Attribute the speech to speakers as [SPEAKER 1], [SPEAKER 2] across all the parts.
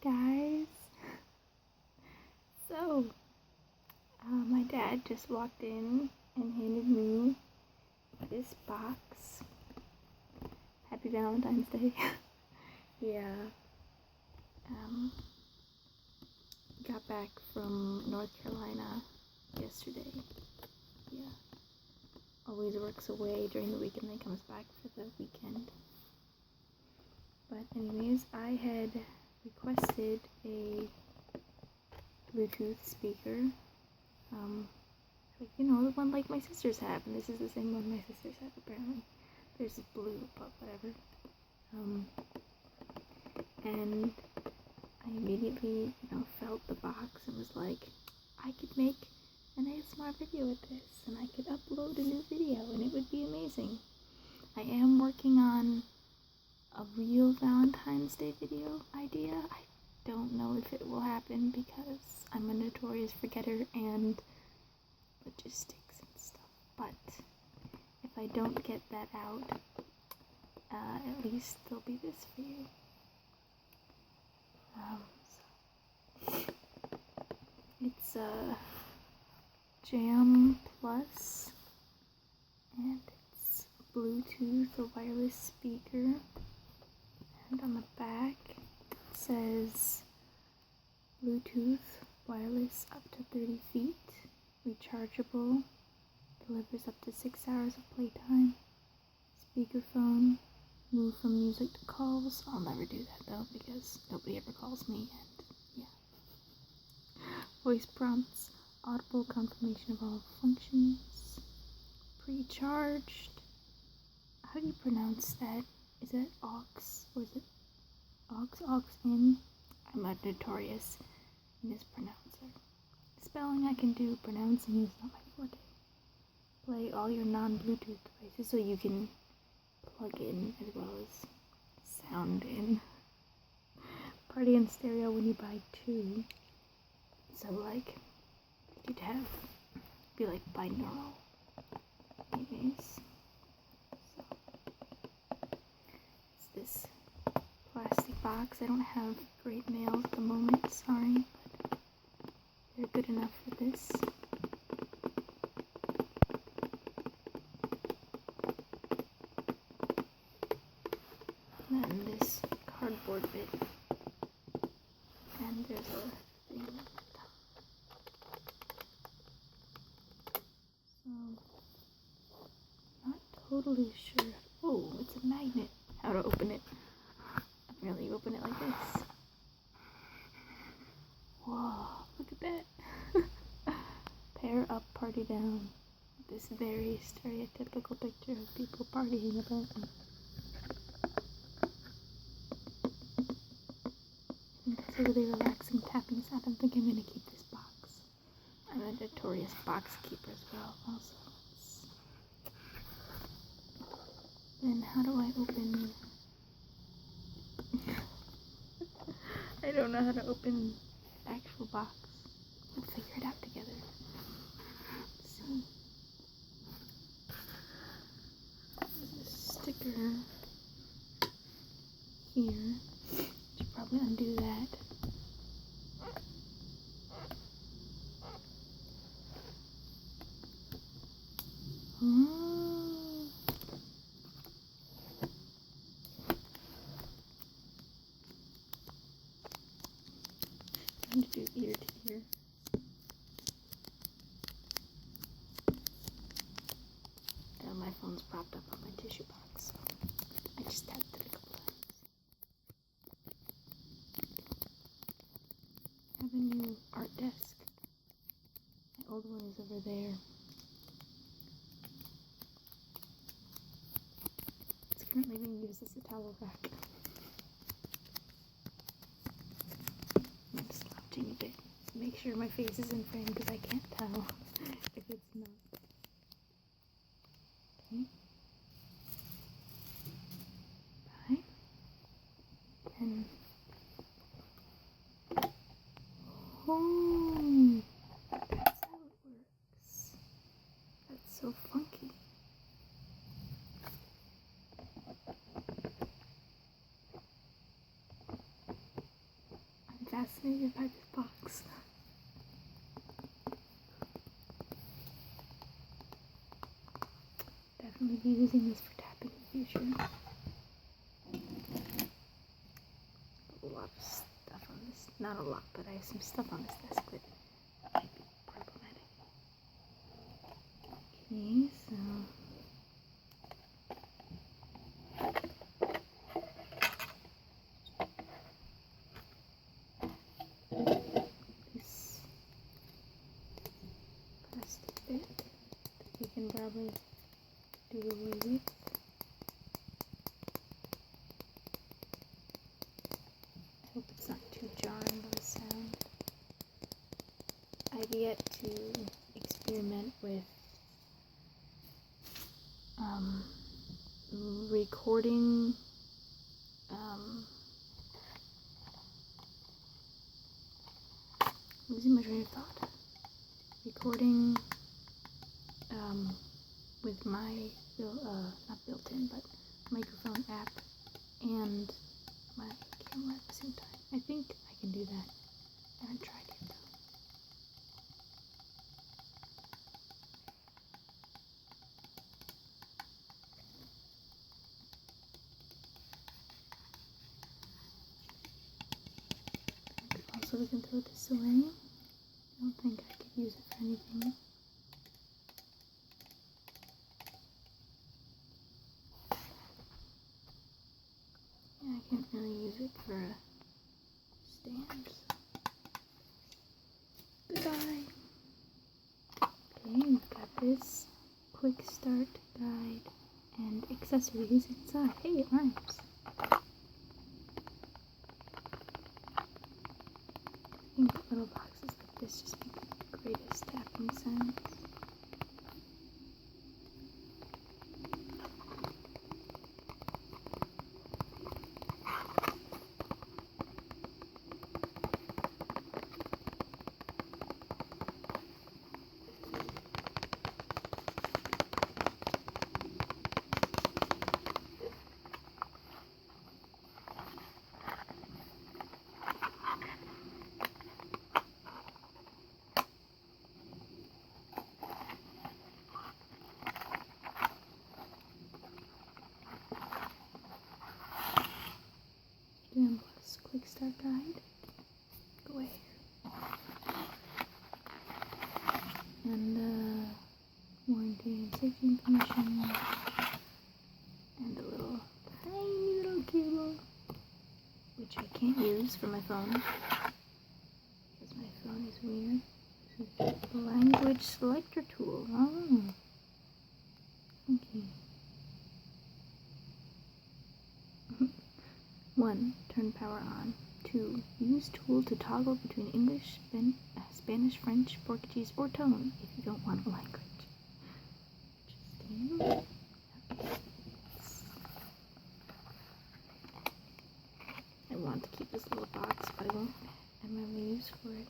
[SPEAKER 1] guys. So, my dad just walked in and handed me this box. Happy Valentine's Day. Yeah. Got back from North Carolina yesterday. Yeah. Always works away during the week and then comes back for the weekend. But anyways, I had requested a Bluetooth speaker. The one like my sisters have, and this is the same one my sisters have apparently. There's blue, but whatever. And I immediately, felt the box and was like, I could make an ASMR video with this, and I could upload a new video, and it would be amazing. I am working on a real Valentine's Day video idea. I don't know if it will happen because I'm a notorious forgetter and logistics and stuff. But if I don't get that out, at least there'll be this for you. It's a Jam Plus, and it's Bluetooth, a wireless speaker. And on the back it says Bluetooth, wireless up to 30 feet, rechargeable, delivers up to 6 hours of playtime, speakerphone, move from music to calls. I'll never do that though because nobody ever calls me, and yeah. Voice prompts, audible confirmation of all functions, pre-charged. How do you pronounce that? Is it aux, or is it aux in? I'm a notorious mispronouncer. Spelling I can do, pronouncing is not my forte. Play all your non-Bluetooth devices so you can plug in as well as sound in. Party in stereo when you buy two. So you'd be like binaural. Anyways. This plastic box. I don't have great mail at the moment, sorry, but they're good enough for this. And then this cardboard bit. And there's a thing at the top. So, not totally sure. Oh, it's a magnet. How to open it. Apparently you open it like this. Whoa, look at that. Pair up, party down. This very stereotypical picture of people partying apparently. That's a really relaxing tapping sound. I think I'm gonna keep this box. I'm a notorious box keeper as well also. Then how do I open... I don't know how to open the actual box. We'll figure it out together. Let's see. There's a sticker here. Should probably undo that. I'm going to do ear to ear. My phone's propped up on my tissue box, so I just tapped it a couple times. I have a new art desk. My old one is over there. It's currently being used as a towel rack. I'm slouching a bit to make sure my face is in frame because I can't tell if it's not. Okay. Bye. And oh, that's how it works. That's so funky. I fascinated by this box. Definitely be using this for tapping in the future. A lot of stuff on this. Not a lot, but I have some stuff on this desk that might be problematic. Okay, so this plastic bit that we can probably do away with. I hope it's not too jarring of a sound. I've yet to experiment with recording losing my train of thought. Recording with my not built-in but microphone app and my camera at the same time. I think I can do that. I haven't tried yet though. Also, we can throw this away. I don't think I could use it for anything. Yeah, I can't really use it for a stand. Goodbye. Okay, we've got this quick start guide and accessories inside. Hey, it rhymes. I think little boxes like this just make the greatest tapping sounds. Plus quick start guide. Go ahead. And warranty and safety information. And a little tiny little cable, which I can't use for my phone because my phone is weird. This is the language selector tool. Oh, okay. 1. Turn power on. 2. Use tool to toggle between English, Spanish, French, Portuguese, or tone if you don't want a language. Interesting. Okay. I want to keep this little box, but I won't have any use for it.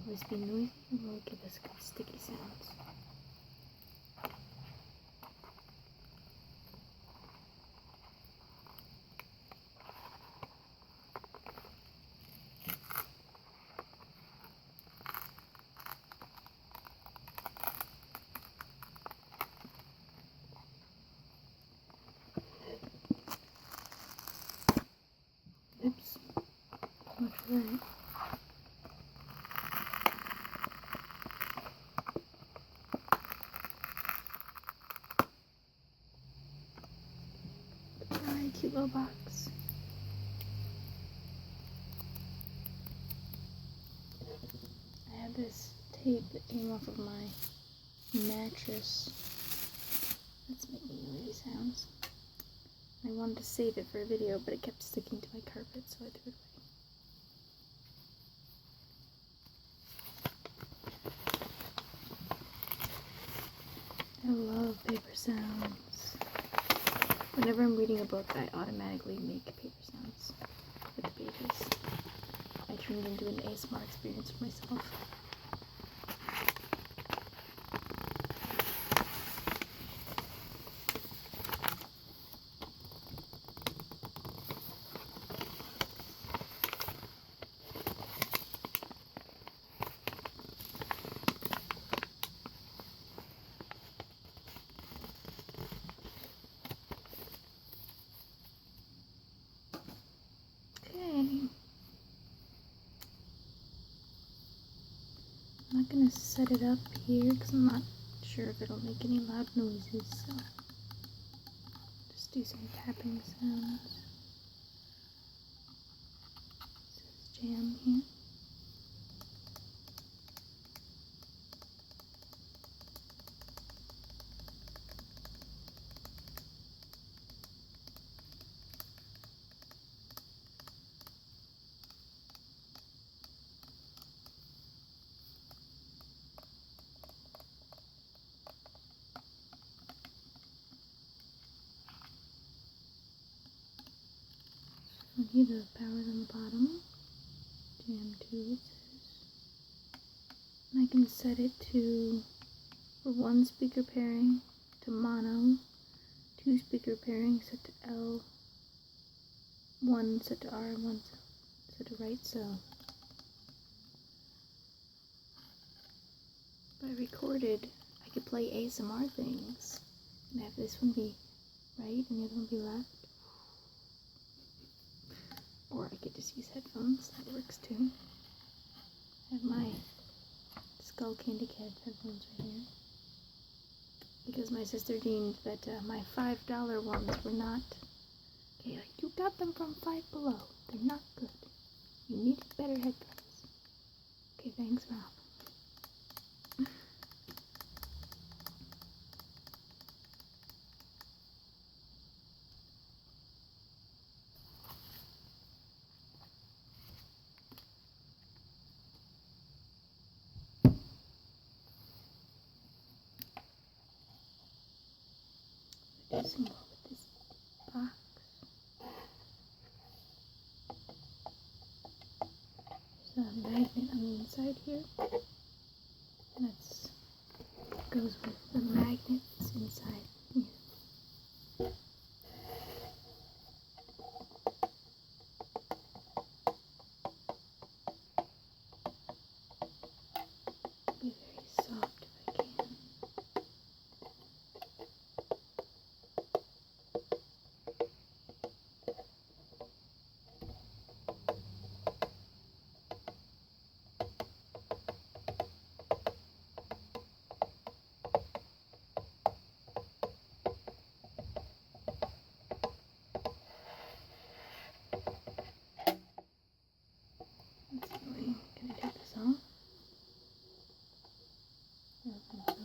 [SPEAKER 1] Will this be noisy or will it give us good sticky sounds? Oops. Too much for that. Hi, cute little box. I have this tape that came off of my mattress. That's making noisy sounds. I wanted to save it for a video, but it kept sticking to my carpet, so I threw it away. I love paper sounds. Whenever I'm reading a book, I automatically make paper sounds with the pages. I turned it into an ASMR experience for myself. gonna set it up here because I'm not sure if it'll make any loud noises, so just do some tapping sounds. This is jam here. Here the power's on the bottom. Jam 2 it says. And I can set it to, for 1 speaker pairing, to mono, 2 speaker pairing set to L, 1 set to R, and 1 set to right. So if I recorded, I could play ASMR things and have this one be right and the other one be left. Or I could just use headphones, that works too. I have my Skull Candy Cat headphones right here. Because my sister deemed that my $5 ones were not, okay, like, you got them from Five Below. They're not good. You needed better headphones. Okay, thanks, Mom. Do some more with this box. There's a magnet on the inside here. And that goes with the magnets inside here. Be very soft if I can. Can I take this off? I don't think so.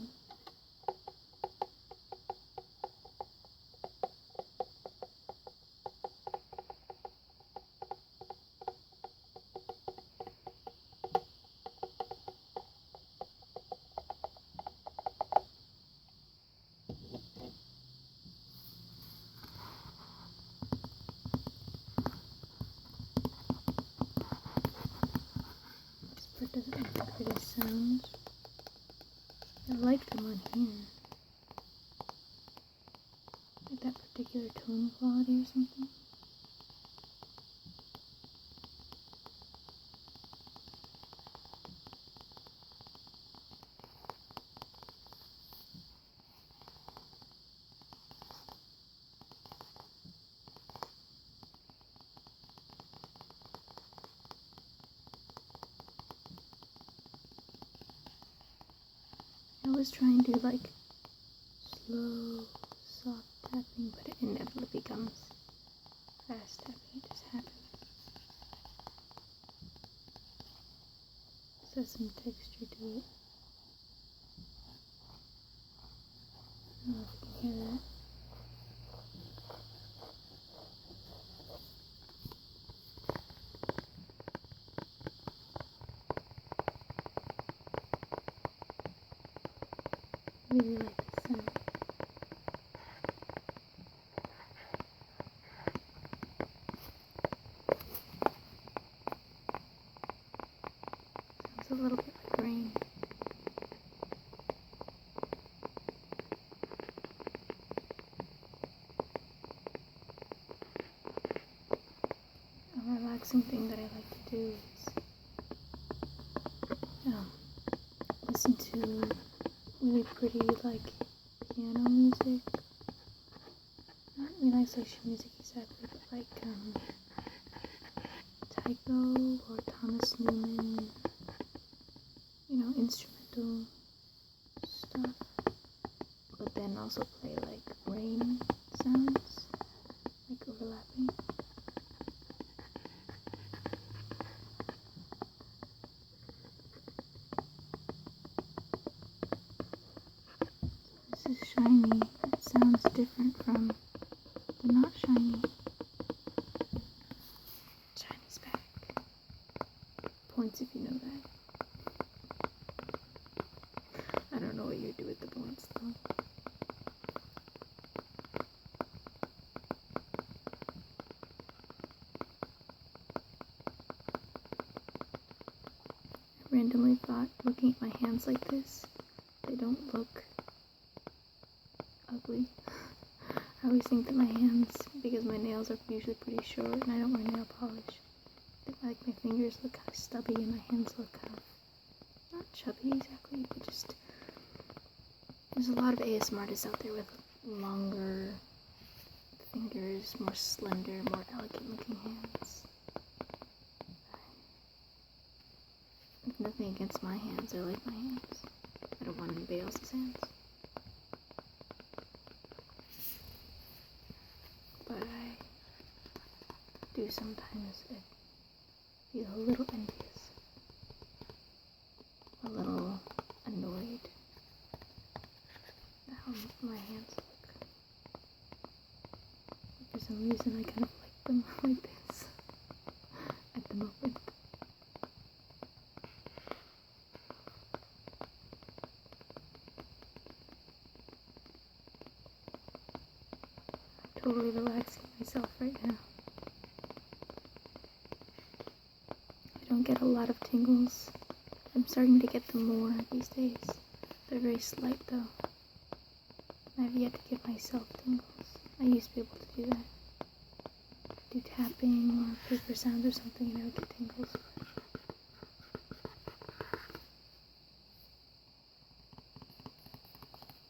[SPEAKER 1] This part doesn't make the prettiest sounds. I like them on here. Like that particular tone quality or something. I was trying to do like slow, soft tapping, but it inevitably becomes fast tapping. It just happens. This has some texture to it. I don't know if you can hear that. I really like this sound. Sounds a little bit like rain. A relaxing thing that I like to do is listen to really pretty, like, piano music. Not relaxation music exactly, but like Tycho or Thomas Newman, you know, instruments. crystal stuff, but then also play like rain sounds, like overlapping. This is shiny. It sounds different from the not shiny. Shiny's back. Points if you know that. I don't know what you do with the points though. I randomly thought, looking at my hands like this, they don't look ugly. I always think that my hands, because my nails are usually pretty short and I don't wear nail polish, I think like my fingers look kind of stubby and my hands look kind of, not chubby exactly, but just, there's a lot of ASMR artists out there with longer fingers, more slender, more elegant looking hands. I have nothing against my hands, I like my hands. I don't want anybody else's hands. But I do sometimes feel a little envious, a little annoyed at how my hands look. For some reason I kind of like them like this at the moment. I'm totally relaxing myself right now. I don't get a lot of tingles. I'm starting to get them more these days. They're very slight though. I have yet to give myself tingles. I used to be able to do that. Do tapping or paper sounds or something and I would get tingles.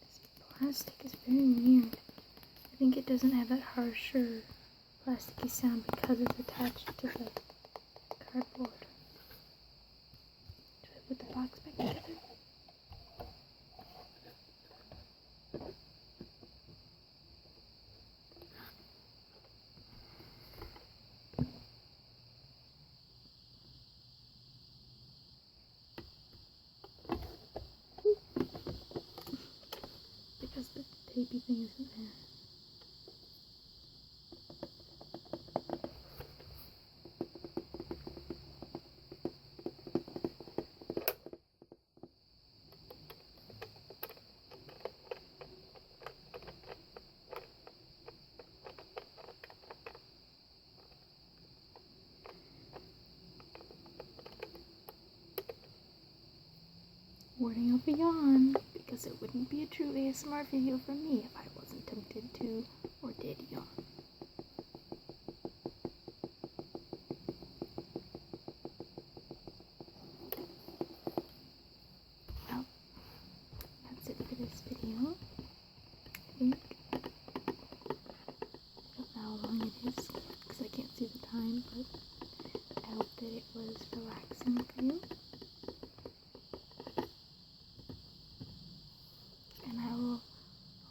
[SPEAKER 1] This plastic is very weird. I think it doesn't have that harsher plasticky sound because it's attached to the cardboard. Should I put the box back together? Because the tapey thing isn't there. Warding off a yawn, because it wouldn't be a true ASMR video for me if I wasn't tempted to or did yawn. Well, that's it for this video. I think. I don't know how long it is, because I can't see the time, but I hope that it was relaxing for you. And I will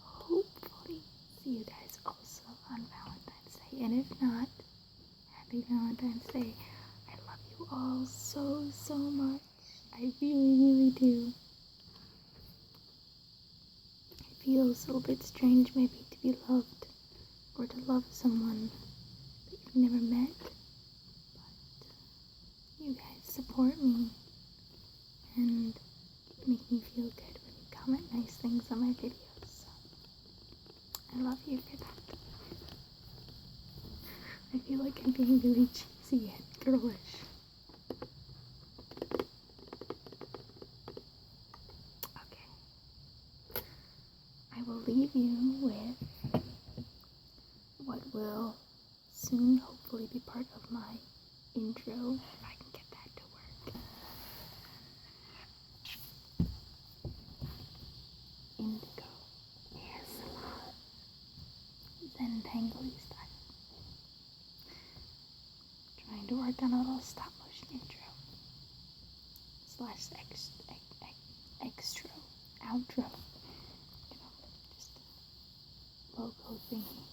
[SPEAKER 1] hopefully see you guys also on Valentine's Day. And if not, happy Valentine's Day. I love you all so, so much. I really, really do. It feels a little bit strange maybe to be loved or to love someone that you've never met. But you guys support me and make me feel good when you comment nice things on my videos. So I love you for that. I feel like I'm being really cheesy and girlish. Okay. I will leave you with what will soon hopefully be part of my intro, if I can get that to work. Indigo ASMR Zentangly style. Trying to work on a little stop motion intro / extra, outro, just logo thingy.